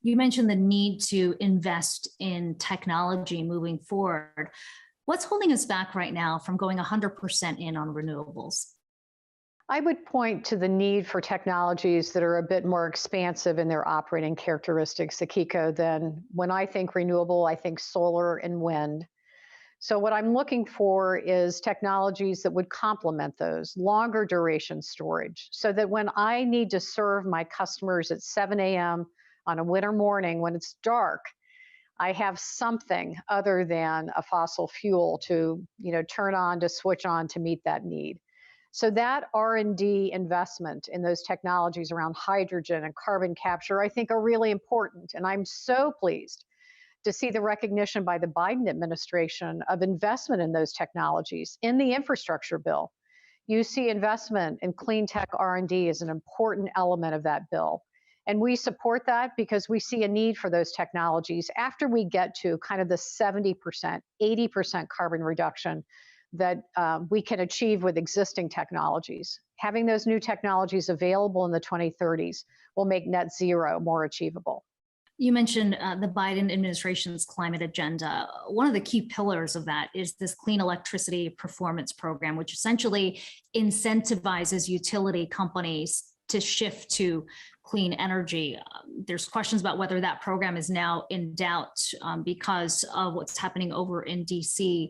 You mentioned the need to invest in technology moving forward. What's holding us back right now from going 100% in on renewables? I would point to the need for technologies that are a bit more expansive in their operating characteristics, Akiko, than when I think renewable, I think solar and wind. So what I'm looking for is technologies that would complement those, longer duration storage, so that when I need to serve my customers at 7 a.m. on a winter morning when it's dark, I have something other than a fossil fuel to, turn on, to switch on to meet that need. So that R&D investment in those technologies around hydrogen and carbon capture, I think are really important. And I'm so pleased to see the recognition by the Biden administration of investment in those technologies in the infrastructure bill. You see investment in clean tech R&D as an important element of that bill. And we support that because we see a need for those technologies after we get to kind of the 70%, 80% carbon reduction that we can achieve with existing technologies. Having those new technologies available in the 2030s will make net zero more achievable. You mentioned the Biden administration's climate agenda. One of the key pillars of that is this Clean Electricity Performance Program, which essentially incentivizes utility companies to shift to clean energy. There's questions about whether that program is now in doubt because of what's happening over in DC.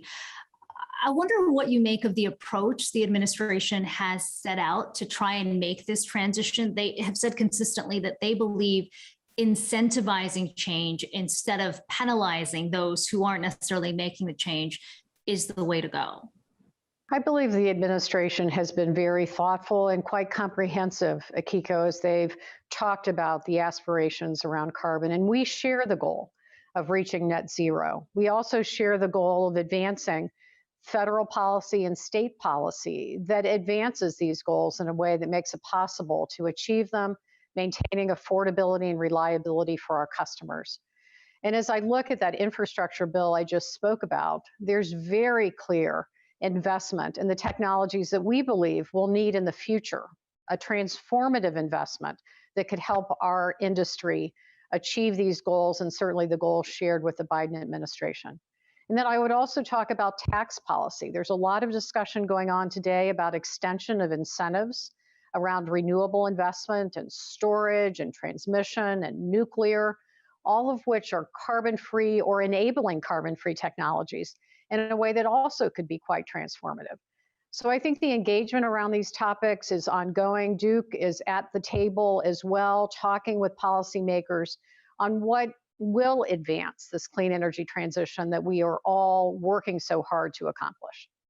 I wonder what you make of the approach the administration has set out to try and make this transition. They have said consistently that they believe incentivizing change instead of penalizing those who aren't necessarily making the change is the way to go. I believe the administration has been very thoughtful and quite comprehensive, Akiko, as they've talked about the aspirations around carbon. And we share the goal of reaching net zero. We also share the goal of advancing federal policy and state policy that advances these goals in a way that makes it possible to achieve them, maintaining affordability and reliability for our customers. And as I look at that infrastructure bill I just spoke about, there's very clear investment in the technologies that we believe we'll need in the future, a transformative investment that could help our industry achieve these goals and certainly the goals shared with the Biden administration. And then I would also talk about tax policy. There's a lot of discussion going on today about extension of incentives around renewable investment and storage and transmission and nuclear, all of which are carbon-free or enabling carbon-free technologies in a way that also could be quite transformative. So I think the engagement around these topics is ongoing. Duke is at the table as well, talking with policymakers on what will advance this clean energy transition that we are all working so hard to accomplish.